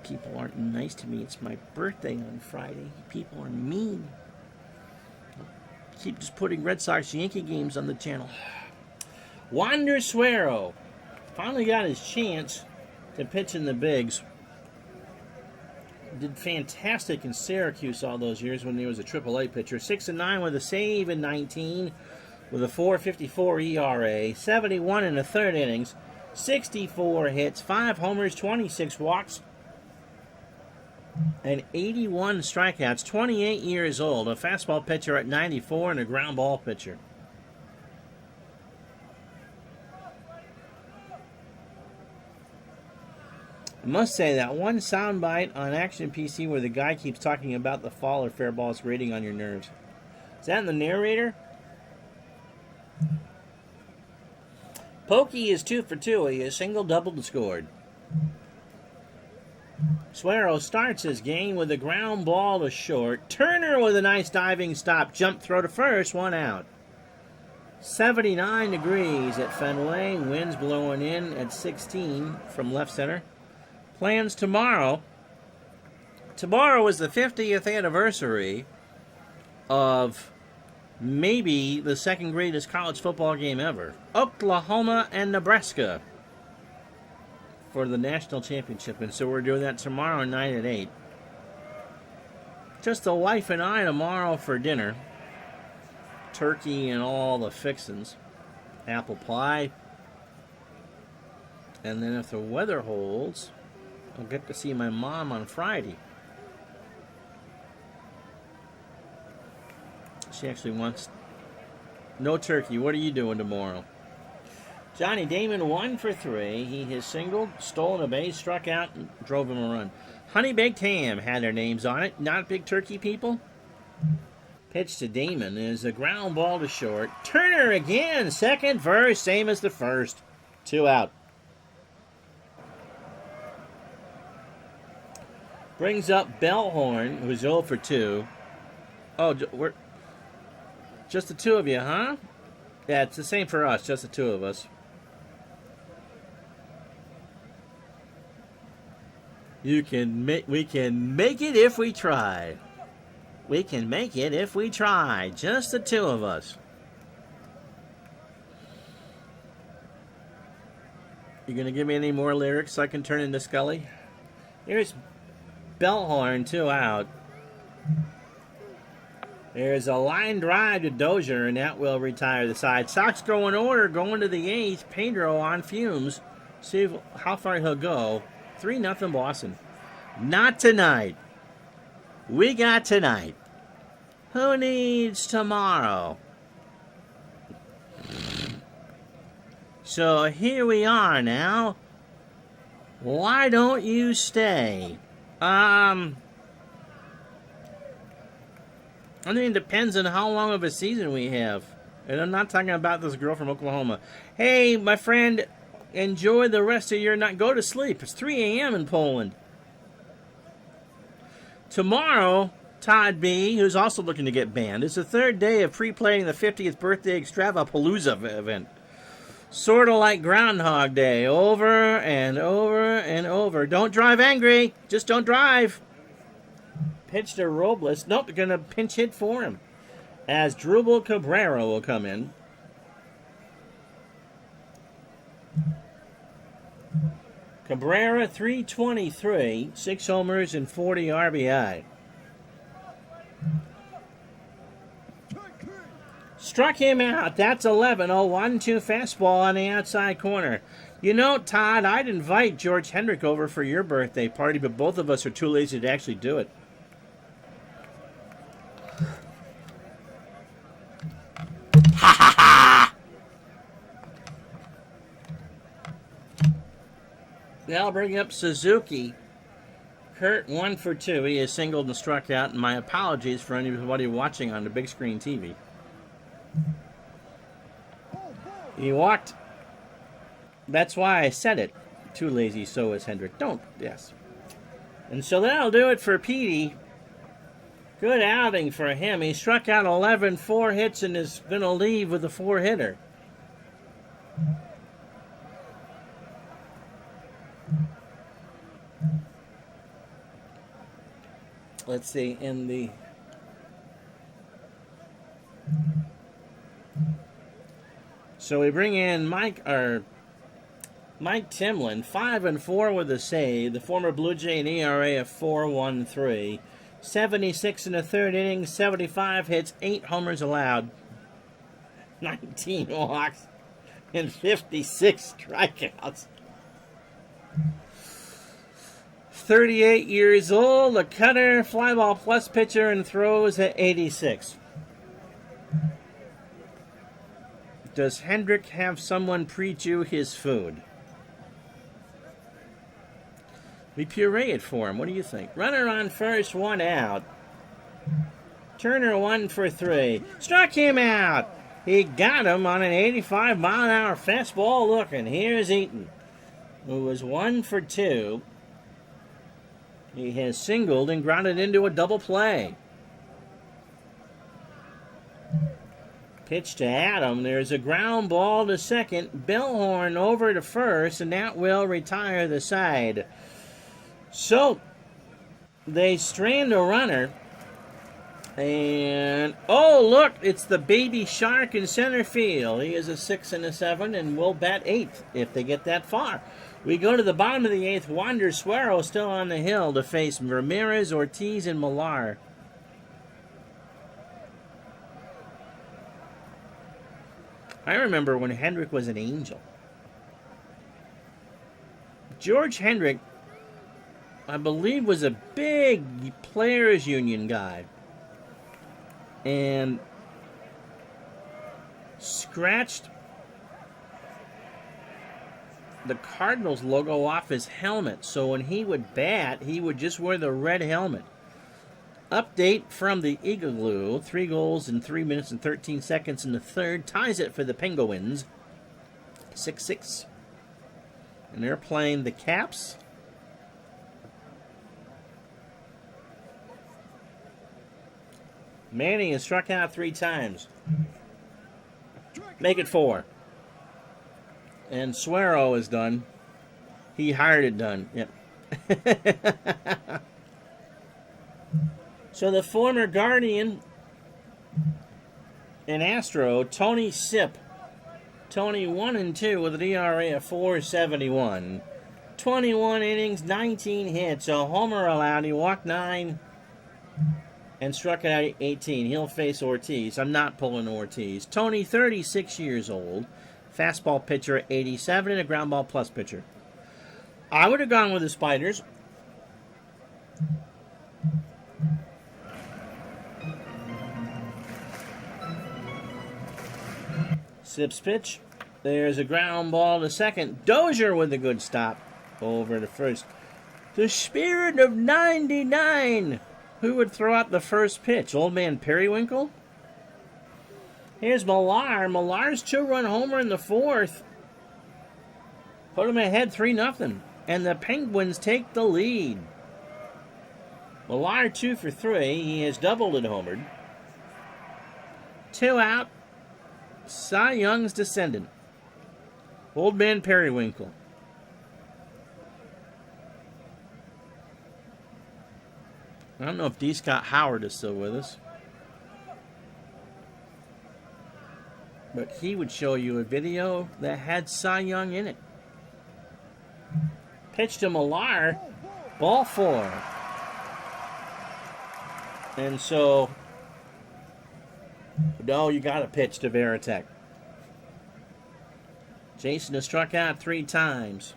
People aren't nice to me. It's my birthday on Friday. People are mean. Keep just putting Red Sox Yankee games on the channel. Wander Suero finally got his chance to pitch in the bigs. Did fantastic in Syracuse all those years when he was a AAA pitcher. 6-9 with a save in 19, with a 4.54 ERA, 71 in the third innings, 64 hits, 5 homers, 26 walks, and 81 strikeouts. 28 years old, a fastball pitcher at 94 and a ground ball pitcher. I must say that one soundbite on Action PC where the guy keeps talking about the fall or fair ball's grating on your nerves. Is that in the narrator? Pokey is 2 for 2. He is single, doubled, and scored. Suero starts his game with a ground ball to short. Turner with a nice diving stop. Jump throw to first. 1 out. 79 degrees at Fenway. Winds blowing in at 16 from left center. Plans tomorrow. Tomorrow is the 50th anniversary of maybe the second greatest college football game ever. Oklahoma and Nebraska for the national championship. And so we're doing that tomorrow night at 8. Just the wife and I tomorrow for dinner. Turkey and all the fixins. Apple pie. And then if the weather holds, I'll get to see my mom on Friday. She actually wants no turkey. What are you doing tomorrow? Johnny Damon 1 for 3. He has singled, stolen a base, struck out, and drove him a run. Honey Baked Ham had their names on it. Not big turkey people. Pitch to Damon is a ground ball to short. Turner again. Second verse, same as the first. 2 out. Brings up Bellhorn, who's 0 for 2. Oh, we're just the two of you, huh? Yeah, it's the same for us, just the two of us. We can make it if we try. We can make it if we try. Just the two of us. You gonna give me any more lyrics so I can turn into Scully? Here's Bellhorn, 2 out. There's a line drive to Dozier, and that will retire the side. Sox go in order, going to the 8th. Pedro on fumes. See how far he'll go. 3-0 Boston. Not tonight. We got tonight. Who needs tomorrow? So here we are now. Why don't you stay? I mean, it depends on how long of a season we have. And I'm not talking about this girl from Oklahoma. Hey, my friend, enjoy the rest of your night. Go to sleep. It's 3 a.m. in Poland. Tomorrow, Todd B., who's also looking to get banned, is the third day of pre-playing the 50th birthday Extravapalooza event. Sort of like Groundhog Day, over and over and over. Don't drive angry. Just don't drive. Pitch to Robles. Nope, they're going to pinch hit for him. As Drupal Cabrera will come in. Cabrera, 323, 6 homers and 40 RBI. Struck him out. That's 11. 1-2 fastball on the outside corner. You know, Todd, I'd invite George Hendrick over for your birthday party, but both of us are too lazy to actually do it. Ha ha ha! Now I'll bring up Suzuki. Kurt, 1 for 2. He is singled and struck out, and my apologies for anybody watching on the big screen TV. He walked. That's why I said it. Too lazy, so is Hendrick. Don't, yes. And so that'll do it for Petey. Good outing for him. He struck out 11, 4 hits, and is going to leave with a 4-hitter. Let's see, in the... So we bring in Mike Timlin, 5-4 with a save. The former Blue Jay, an ERA of 4.13. 76 in the third inning, 75 hits, 8 homers allowed, 19 walks, and 56 strikeouts. 38 years old, a cutter, fly ball plus pitcher, and throws at 86. Does Hendrick have someone pre-chew his food? We puree it for him. What do you think? Runner on first, 1 out. Turner 1 for 3. Struck him out. He got him on an 85-mile-an-hour fastball looking. Here's Eaton, who was 1 for 2. He has singled and grounded into a double play. Pitch to Adam. There's a ground ball to second. Bellhorn over to first, and that will retire the side. So, they strand a runner. And, oh, look, it's the baby shark in center field. He is a 6 and a 7 and will bat 8th if they get that far. We go to the bottom of the 8th. Wander Suero still on the hill to face Ramirez, Ortiz, and Millar. I remember when Hendrick was an Angel. George Hendrick, I believe, was a big players union guy. And scratched the Cardinals logo off his helmet. So when he would bat, he would just wear the red helmet. Update from the Igloo. 3 goals in 3 minutes and 13 seconds in the third. Ties it for the Penguins. 6-6. And they're playing the Caps. Manning has struck out 3 times. Make it 4. And Suero is done. He hired it done. Yep. So the former Guardian and Astro, Tony Sipp. Tony 1-2 with an ERA of 4.71. 21 innings, 19 hits, a homer allowed. He walked 9 and struck out 18. He'll face Ortiz. I'm not pulling Ortiz. Tony, 36 years old. Fastball pitcher at 87 and a ground ball plus pitcher. I would have gone with the Spiders. Sips pitch. There's a ground ball to second. Dozier with a good stop over to first. The spirit of 99 Who would throw out the first pitch? Old man Periwinkle? Here's Millar. Millar's 2-run homer in the 4th. Put him ahead 3-0. And the Penguins take the lead. Millar 2 for 3. He has doubled and homered. 2 out. Cy Young's descendant. Old man Periwinkle. I don't know if D. Scott Howard is still with us. But he would show you a video that had Cy Young in it. Pitch to Millar. Ball 4. And so, no, you got to pitch to Varitek. Jason has struck out 3 times.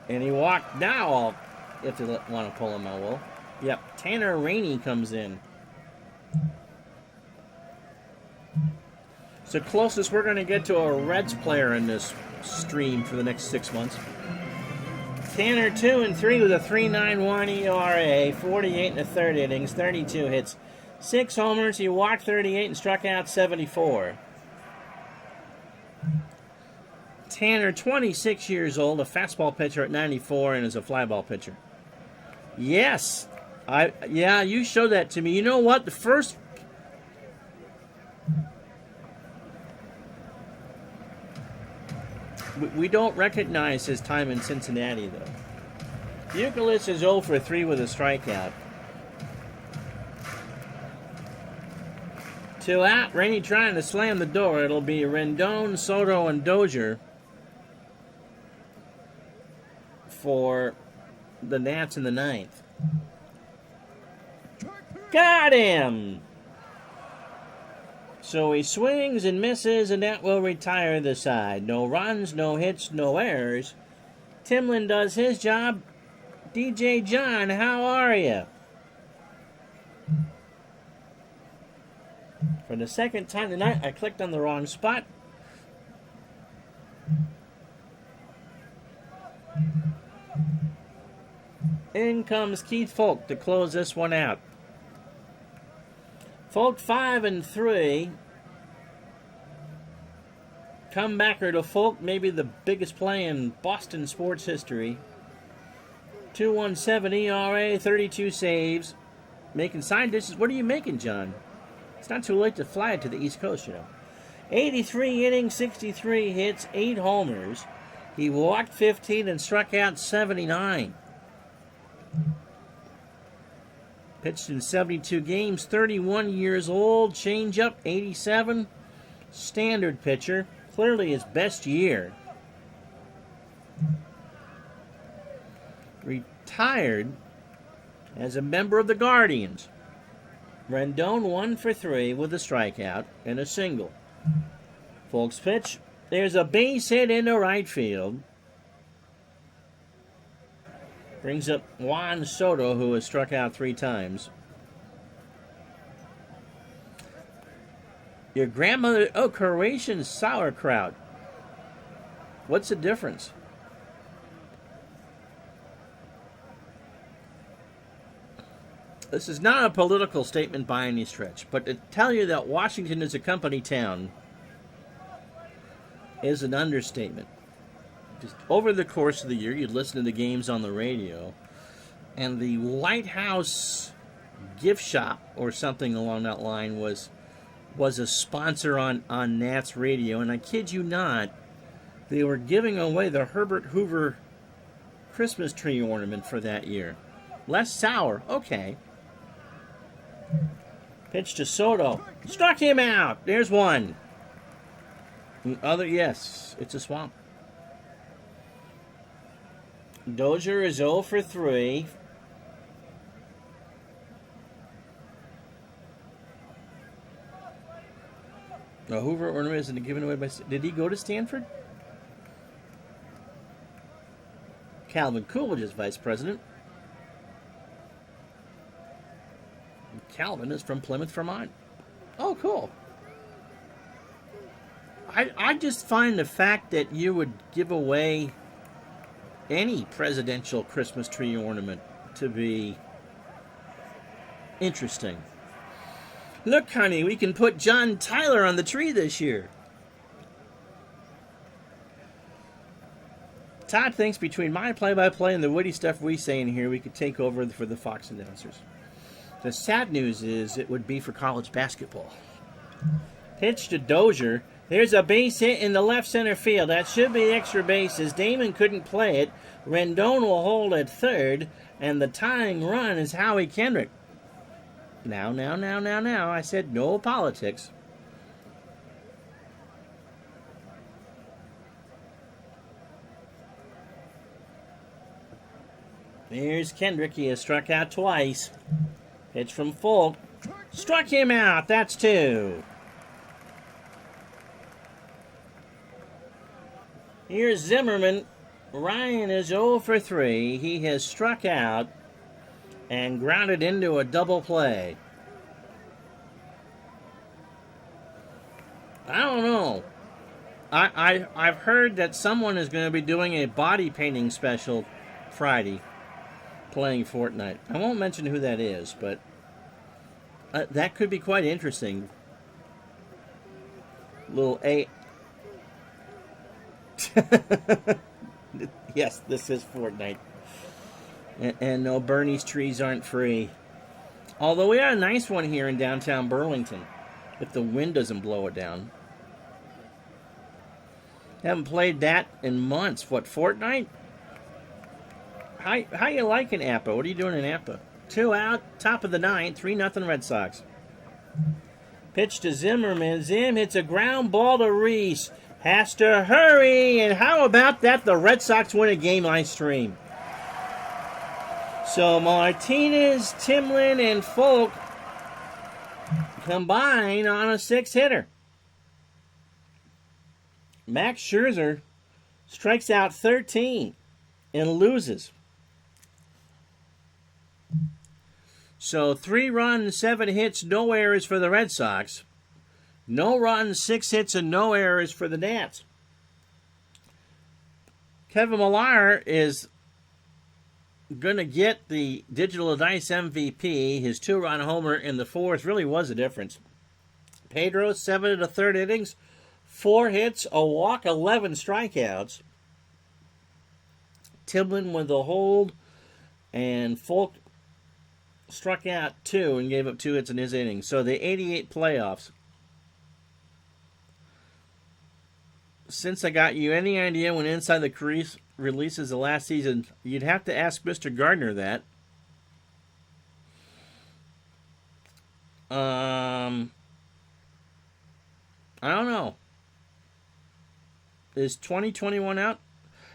And he walked. Now if you want to pull him, I will. Yep, Tanner Rainey comes in. It's the closest we're going to get to a Reds player in this stream for the next 6 months. Tanner 2 and 3 with a 3.91 ERA, 48 1/3 innings, 32 hits, 6 homers. He walked 38 and struck out 74. Tanner, 26 years old, a fastball pitcher at 94, and is a flyball pitcher. Yes, yeah, you showed that to me. You know what? The first. We don't recognize his time in Cincinnati, though. Euclid is 0 for 3 with a strikeout. 2 out. Rainey trying to slam the door. It'll be Rendon, Soto, and Dozier for the Nats in the 9th. Got him! So he swings and misses, and that will retire the side. No runs, no hits, no errors. Timlin does his job. DJ John, how are you? For the second time tonight, I clicked on the wrong spot. In comes Keith Folk to close this one out. Folk 5 and 3. Comebacker to Folk, maybe the biggest play in Boston sports history. 2.17 ERA, 32 saves. Making side dishes. What are you making, John? It's not too late to fly it to the East Coast, you know. 83 innings, 63 hits, 8 homers. He walked 15 and struck out 79. Pitched in 72 games, 31 years old, changeup, 87. Standard pitcher, clearly his best year. Retired as a member of the Guardians. Rendon 1 for 3 with a strikeout and a single. Folks pitch. There's a base hit into right field. Brings up Juan Soto, who has struck out 3 times. Your grandmother, Croatian sauerkraut. What's the difference? This is not a political statement by any stretch, but to tell you that Washington is a company town is an understatement. Just over the course of the year, you'd listen to the games on the radio, and the White House gift shop or something along that line was a sponsor on Nats Radio, and I kid you not, they were giving away the Herbert Hoover Christmas tree ornament for that year. Less sour, okay. Pitch to Soto. Struck him out. There's one. The other, yes, it's a swamp. Dozier is 0 for 3. The Hoover ornament isn't given away by... Did he go to Stanford? Calvin Coolidge is vice president. Calvin is from Plymouth, Vermont. Oh, cool. I just find the fact that you would give away any presidential Christmas tree ornament to be interesting. Look, honey, we can put John Tyler on the tree this year. Todd thinks between my play-by-play and the witty stuff we say in here, we could take over for the Fox announcers. The sad news is it would be for college basketball. Pitch to Dozier. There's a base hit in the left center field. That should be extra bases. Damon couldn't play it. Rendon will hold at third. And the tying run is Howie Kendrick. Now. I said no politics. Here's Kendrick. He has struck out twice. Pitch from Folk. Struck him out. That's 2. Here's Zimmerman. Ryan is 0 for 3. He has struck out and grounded into a double play. I don't know. I've heard that someone is going to be doing a body painting special Friday playing Fortnite. I won't mention who that is, but that could be quite interesting. Little A. Yes, this is Fortnite. And no, Bernie's trees aren't free. Although we had a nice one here in downtown Burlington, if the wind doesn't blow it down. Haven't played that in months. What, Fortnite? How you liking Appa? What are you doing in Appa? 2 out, top of the 9th, 3-0 Red Sox. Pitch to Zimmerman. Zim hits a ground ball to Reese. Has to hurry. And how about that? The Red Sox win a game live stream. So Martinez, Timlin, and Folk combine on a 6-hitter. Max Scherzer strikes out 13 and loses. So 3 runs, 7 hits, no errors for the Red Sox. No runs, 6 hits, and no errors for the Nats. Kevin Millar is going to get the Digital Dice MVP. His 2-run homer in the 4th really was a difference. Pedro, 7 1/3 innings, 4 hits, a walk, 11 strikeouts. Timlin with a hold, and Folk struck out 2 and gave up 2 hits in his innings. So the 88 playoffs. Since I got you any idea when Inside the Crease releases the last season, you'd have to ask Mr. Gardner that. I don't know. Is 2021 out?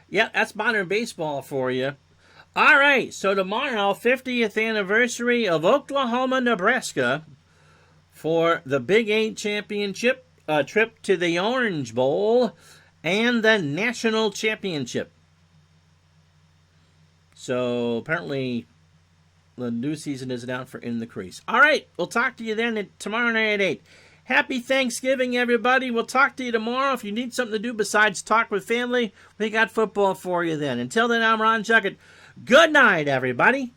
Yeah, that's modern baseball for you. All right, so tomorrow, 50th anniversary of Oklahoma, Nebraska for the Big 8 championship, a trip to the Orange Bowl, and the National Championship. So apparently the new season isn't out for In the Crease. All right, we'll talk to you then tomorrow night at 8. Happy Thanksgiving, everybody. We'll talk to you tomorrow. If you need something to do besides talk with family, we got football for you then. Until then, I'm Ron Juckett. Good night, everybody.